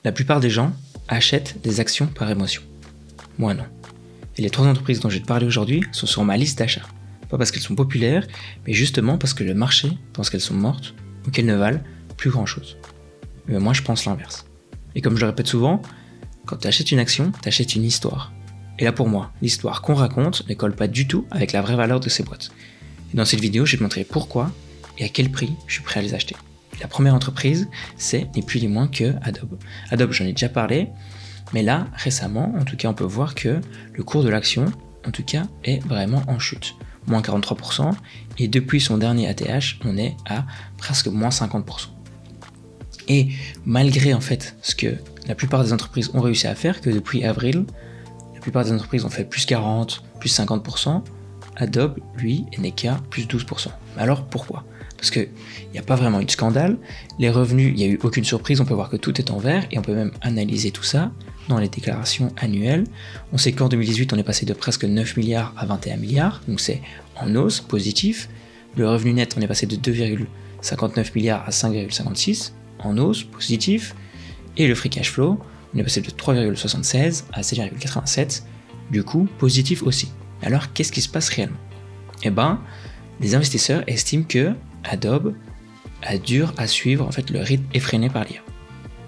La plupart des gens achètent des actions par émotion. Moi non. Et les 3 entreprises dont je vais te parler aujourd'hui sont sur ma liste d'achat. Pas parce qu'elles sont populaires, mais justement parce que le marché pense qu'elles sont mortes ou qu'elles ne valent plus grand chose. Mais moi je pense l'inverse. Et comme je le répète souvent, quand tu achètes une action, tu achètes une histoire. Et là pour moi, l'histoire qu'on raconte ne colle pas du tout avec la vraie valeur de ces boîtes. Et dans cette vidéo, je vais te montrer pourquoi et à quel prix je suis prêt à les acheter. La première entreprise, c'est ni plus ni moins que Adobe. Adobe, j'en ai déjà parlé, mais là, récemment, en tout cas, on peut voir que le cours de l'action, en tout cas, est vraiment en chute. Moins 43%, et depuis son dernier ATH, on est à presque moins 50%. Et malgré en fait ce que la plupart des entreprises ont réussi à faire, que depuis avril, la plupart des entreprises ont fait plus 40, plus 50%, Adobe, lui, n'est qu'à plus 12%. Alors pourquoi ? Parce qu'il n'y a pas vraiment eu de scandale, les revenus, il n'y a eu aucune surprise, on peut voir que tout est en vert, et on peut même analyser tout ça dans les déclarations annuelles. On sait qu'en 2018, on est passé de presque 9 milliards à 21 milliards, donc c'est en hausse, positif. Le revenu net, on est passé de 2,59 milliards à 5,56, en hausse, positif. Et le free cash flow, on est passé de 3,76 à 7,87, du coup, positif aussi. Alors, qu'est-ce qui se passe réellement ? Eh ben, les investisseurs estiment que Adobe a dur à suivre en fait le rythme effréné par l'IA.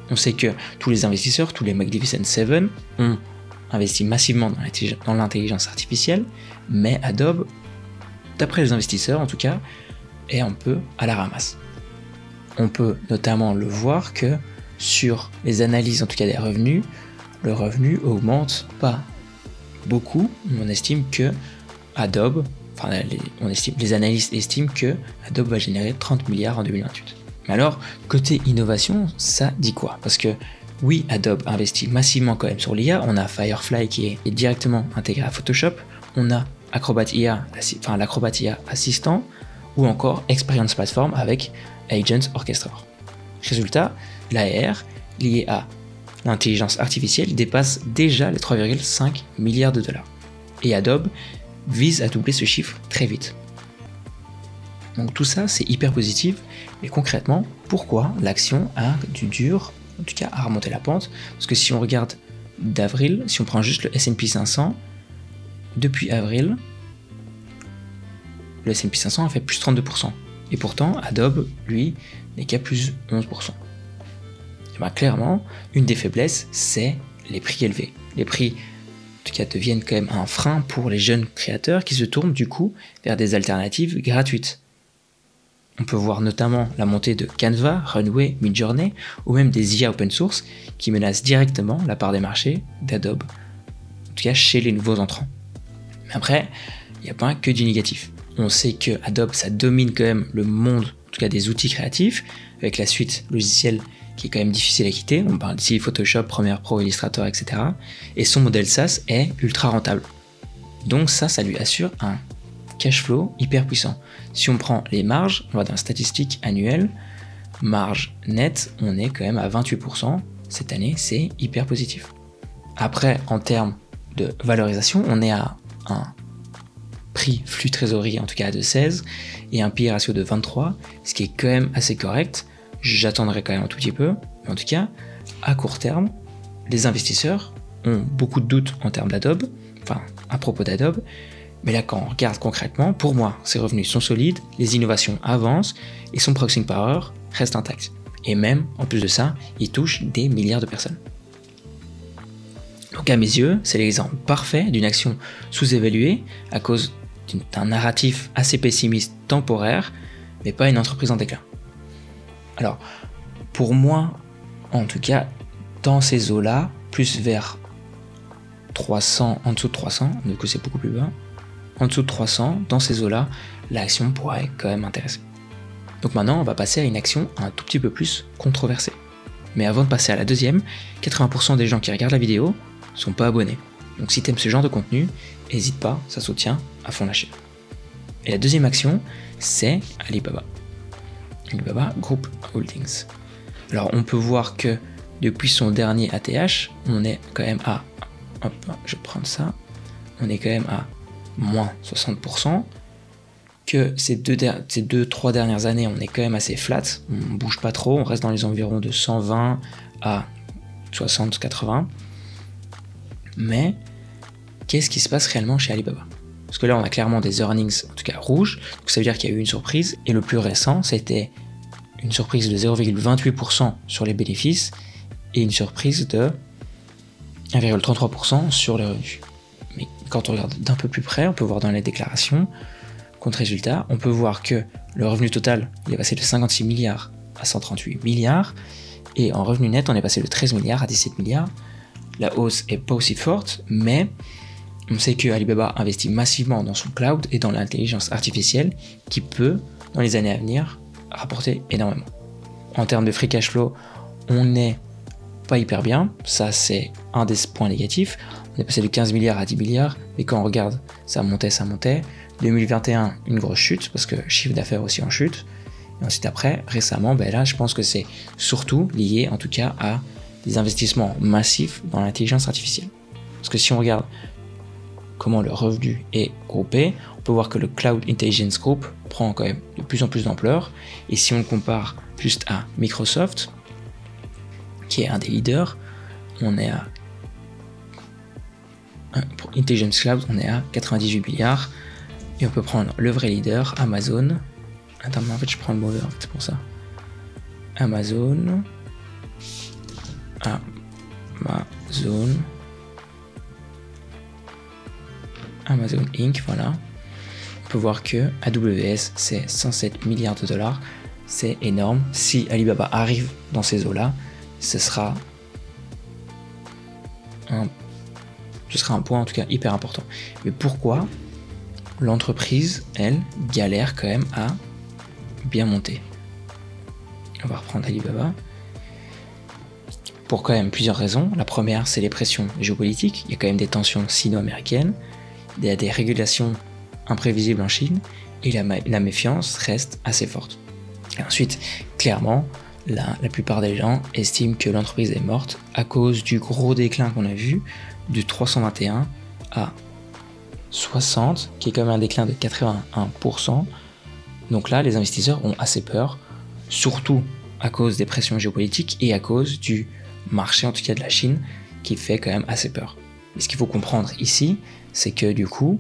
On sait que tous les investisseurs, tous les Magnificent Seven ont investi massivement dans l'intelligence artificielle, mais Adobe, d'après les investisseurs en tout cas, est un peu à la ramasse. On peut notamment le voir que sur les analyses en tout cas des revenus, le revenu augmente pas beaucoup. On estime que Adobe, les analystes estiment que Adobe va générer 30 milliards en 2028. Mais alors, côté innovation, ça dit quoi ? Parce que oui, Adobe investit massivement quand même sur l'IA. On a Firefly qui est directement intégré à Photoshop. On a l'Acrobat IA Assistant ou encore Experience Platform avec Agents Orchestrator. Résultat, l'AR lié à l'intelligence artificielle dépasse déjà les 3,5 milliards de dollars. Et Adobe vise à doubler ce chiffre très vite. Donc tout ça, c'est hyper positif, mais concrètement, pourquoi l'action a du dur, en tout cas à remonter la pente ? Parce que si on regarde d'avril, si on prend juste le S&P 500, depuis avril, le S&P 500 a fait plus 32%. Et pourtant, Adobe, lui, n'est qu'à plus 11%. Et bien, clairement, une des faiblesses, c'est les prix élevés. Les prix en tout cas deviennent quand même un frein pour les jeunes créateurs qui se tournent du coup vers des alternatives gratuites. On peut voir notamment la montée de Canva, Runway, Midjourney ou même des IA open source qui menacent directement la part des marchés d'Adobe, en tout cas chez les nouveaux entrants. Mais après, il n'y a pas que du négatif. On sait que Adobe, ça domine quand même le monde, en tout cas des outils créatifs, avec la suite logicielle qui est quand même difficile à quitter. On parle d'ici Photoshop, Premiere Pro, Illustrator, etc. Et son modèle SaaS est ultra rentable. Donc ça lui assure un cash flow hyper puissant. Si on prend les marges, on va dans la statistique annuelle, marge nette, on est quand même à 28%. Cette année, c'est hyper positif. Après, en termes de valorisation, on est à un prix flux trésorerie, en tout cas de 16, et un PE ratio de 23, ce qui est quand même assez correct. J'attendrai quand même un tout petit peu, mais en tout cas, à court terme, les investisseurs ont beaucoup de doutes en termes d'Adobe, enfin, à propos d'Adobe, mais là, quand on regarde concrètement, pour moi, ses revenus sont solides, les innovations avancent, et son pricing power reste intact. Et même, en plus de ça, il touche des milliards de personnes. Donc à mes yeux, c'est l'exemple parfait d'une action sous-évaluée à cause d'un narratif assez pessimiste temporaire, mais pas une entreprise en déclin. Alors, pour moi, en tout cas, dans ces eaux-là, plus vers 300, en dessous de 300, du coup c'est beaucoup plus bas, en dessous de 300, dans ces eaux-là, l'action pourrait quand même intéresser. Donc maintenant, on va passer à une action un tout petit peu plus controversée. Mais avant de passer à la deuxième, 80% des gens qui regardent la vidéo sont pas abonnés. Donc si t'aimes ce genre de contenu, n'hésite pas, ça soutient à fond la chaîne. Et la deuxième action, c'est Alibaba. Alibaba Group Holdings. Alors on peut voir que depuis son dernier ATH, on est quand même à, hop, je vais prendre ça, on est quand même à moins 60%, que ces 2-3 dernières années, on est quand même assez flat, on bouge pas trop, on reste dans les environs de 120 à 60, 80. Mais qu'est-ce qui se passe réellement chez Alibaba? Parce que là, on a clairement des earnings, en tout cas rouges, donc ça veut dire qu'il y a eu une surprise. Et le plus récent, c'était une surprise de 0,28% sur les bénéfices et une surprise de 1,33% sur les revenus. Mais quand on regarde d'un peu plus près, on peut voir dans les déclarations, compte résultat, on peut voir que le revenu total, il est passé de 56 milliards à 138 milliards, et en revenu net, on est passé de 13 milliards à 17 milliards. La hausse est pas aussi forte, mais on sait que Alibaba investit massivement dans son cloud et dans l'intelligence artificielle qui peut, dans les années à venir, rapporter énormément. En termes de free cash flow, on n'est pas hyper bien, ça c'est un des points négatifs. On est passé de 15 milliards à 10 milliards, mais quand on regarde, ça montait. 2021, une grosse chute, parce que chiffre d'affaires aussi en chute. Et ensuite après, récemment, là je pense que c'est surtout lié en tout cas à des investissements massifs dans l'intelligence artificielle. Parce que si on regarde comment le revenu est groupé, on peut voir que le Cloud Intelligence Group prend quand même de plus en plus d'ampleur. Et si on le compare juste à Microsoft, qui est un des leaders, on est à pour Intelligence Cloud, on est à 98 milliards. Et on peut prendre le vrai leader, Amazon. Attends, mais en fait, je prends le mauvais, en fait, c'est pour ça. Amazon Inc., voilà. On peut voir que AWS, c'est 107 milliards de dollars. C'est énorme. Si Alibaba arrive dans ces eaux-là, ce sera un point, en tout cas, hyper important. Mais pourquoi l'entreprise, elle, galère quand même à bien monter? On va reprendre Alibaba. Pour quand même plusieurs raisons. La première, c'est les pressions géopolitiques. Il y a quand même des tensions sino-américaines. Il y a des régulations imprévisibles en Chine. Et la méfiance reste assez forte. Et ensuite, clairement, la plupart des gens estiment que l'entreprise est morte à cause du gros déclin qu'on a vu de 321 à 60, qui est quand même un déclin de 81%. Donc là, les investisseurs ont assez peur, surtout à cause des pressions géopolitiques et à cause du marché, en tout cas de la Chine, qui fait quand même assez peur. Et ce qu'il faut comprendre ici, c'est que du coup,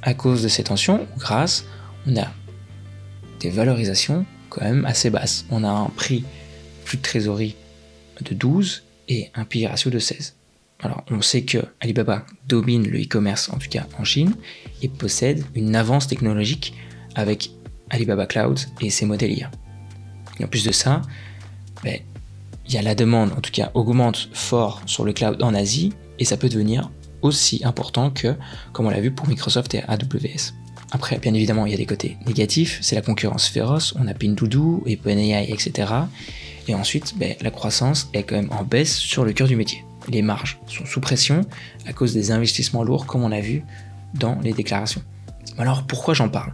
à cause de ces tensions, grâce, on a des valorisations quand même assez basses. On a un prix flux de trésorerie de 12 et un PI ratio de 16. Alors, on sait que Alibaba domine le e-commerce, en tout cas en Chine, et possède une avance technologique avec Alibaba Cloud et ses modèles IA. Et en plus de ça, il y a la demande, en tout cas, augmente fort sur le cloud en Asie, et ça peut devenir aussi important que, comme on l'a vu pour Microsoft et AWS. Après, bien évidemment, il y a des côtés négatifs, c'est la concurrence féroce, on a Pinduoduo et OpenAI, etc. Et ensuite, la croissance est quand même en baisse sur le cœur du métier. Les marges sont sous pression à cause des investissements lourds, comme on a vu dans les déclarations. Alors, pourquoi j'en parle?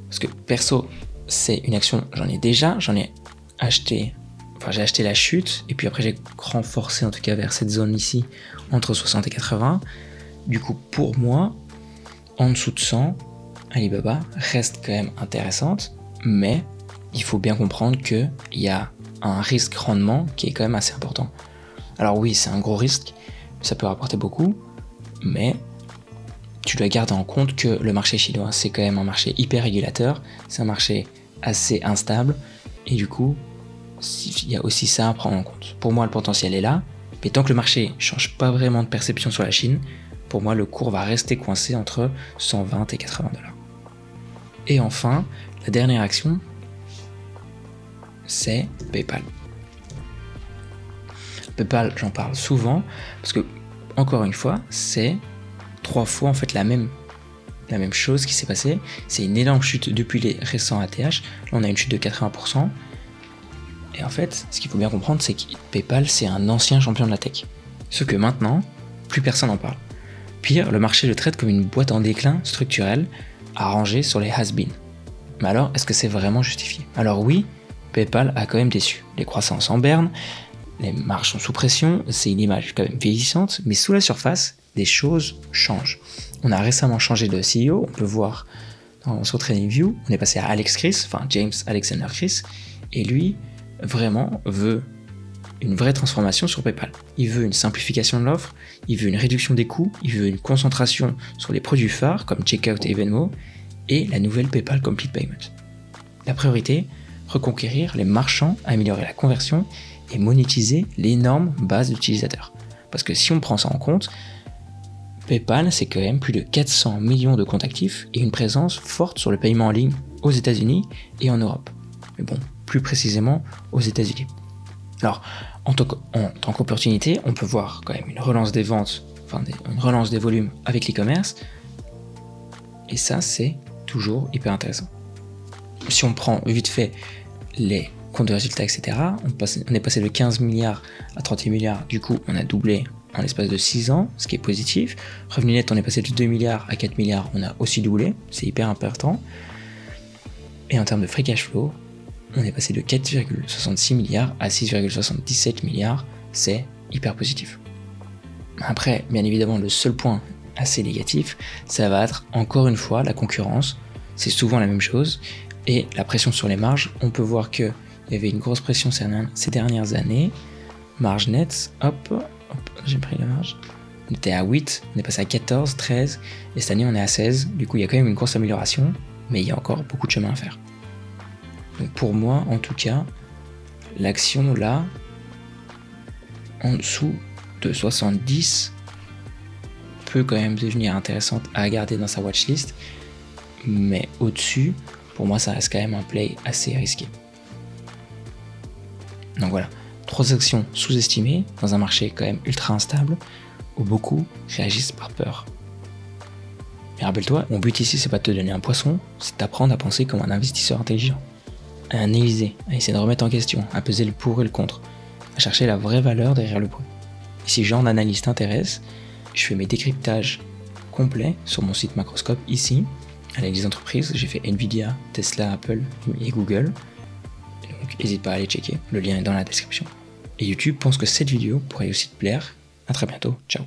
Parce que perso, c'est une action, j'en ai acheté, j'ai acheté la chute, et puis après j'ai renforcé en tout cas vers cette zone ici, entre 60 et 80. Du coup, pour moi, en dessous de 100, Alibaba reste quand même intéressante, mais il faut bien comprendre qu'il y a un risque-rendement qui est quand même assez important. Alors oui, c'est un gros risque, ça peut rapporter beaucoup, mais tu dois garder en compte que le marché chinois, c'est quand même un marché hyper régulateur, c'est un marché assez instable, et du coup, il y a aussi ça à prendre en compte. Pour moi, le potentiel est là, mais tant que le marché ne change pas vraiment de perception sur la Chine, pour moi, le cours va rester coincé entre 120 et 80 $. Et enfin, la dernière action, c'est PayPal. PayPal, j'en parle souvent, parce que, encore une fois, c'est 3 fois en fait la même chose qui s'est passée. C'est une énorme chute depuis les récents ATH. Là, on a une chute de 80%. Et en fait, ce qu'il faut bien comprendre, c'est que PayPal, c'est un ancien champion de la tech. Ce que maintenant, plus personne n'en parle. Pire, le marché le traite comme une boîte en déclin structurel à ranger sur les has-been. Mais alors, est-ce que c'est vraiment justifié? Alors oui, PayPal a quand même déçu. Les croissances en berne, les marges sont sous pression, c'est une image quand même vieillissante, mais sous la surface, des choses changent. On a récemment changé de CEO, on peut voir sur TradingView, on est passé à Alex Chriss, James Alexander Chriss, et lui, vraiment veut une vraie transformation sur PayPal. Il veut une simplification de l'offre, il veut une réduction des coûts, il veut une concentration sur les produits phares comme Checkout et Venmo, et la nouvelle PayPal Complete Payment. La priorité, reconquérir les marchands, améliorer la conversion et monétiser l'énorme base d'utilisateurs. Parce que si on prend ça en compte, PayPal, c'est quand même plus de 400 millions de comptes actifs et une présence forte sur le paiement en ligne aux États-Unis et en Europe. Mais bon, plus précisément aux États-Unis. Alors, en tant qu'opportunité, on peut voir quand même une relance des ventes, une relance des volumes avec l'e-commerce. Et ça, c'est toujours hyper intéressant. Si on prend vite fait les comptes de résultats, etc., on est passé de 15 milliards à 38 milliards. Du coup, on a doublé en l'espace de 6 ans, ce qui est positif. Revenu net, on est passé de 2 milliards à 4 milliards, on a aussi doublé. C'est hyper important. Et en termes de free cash flow, on est passé de 4,66 milliards à 6,77 milliards, c'est hyper positif. Après, bien évidemment, le seul point assez négatif, ça va être encore une fois la concurrence, c'est souvent la même chose, et la pression sur les marges, on peut voir qu'il y avait une grosse pression ces dernières années, marge nette, hop, j'ai pris la marge, on était à 8, on est passé à 14, 13, et cette année on est à 16, du coup il y a quand même une grosse amélioration, mais il y a encore beaucoup de chemin à faire. Donc pour moi, en tout cas, l'action là, en dessous de 70, peut quand même devenir intéressante à garder dans sa watchlist, mais au-dessus, pour moi, ça reste quand même un play assez risqué. Donc voilà, 3 actions sous-estimées dans un marché quand même ultra instable, où beaucoup réagissent par peur. Mais rappelle-toi, mon but ici, c'est pas de te donner un poisson, c'est d'apprendre à penser comme un investisseur intelligent. À analyser, à essayer de remettre en question, à peser le pour et le contre, à chercher la vraie valeur derrière le bruit. Et si ce genre d'analyse t'intéresse, je fais mes décryptages complets sur mon site Macroscope ici, avec des entreprises, j'ai fait Nvidia, Tesla, Apple et Google. Donc n'hésite pas à aller checker, le lien est dans la description. Et YouTube pense que cette vidéo pourrait aussi te plaire. À très bientôt, ciao.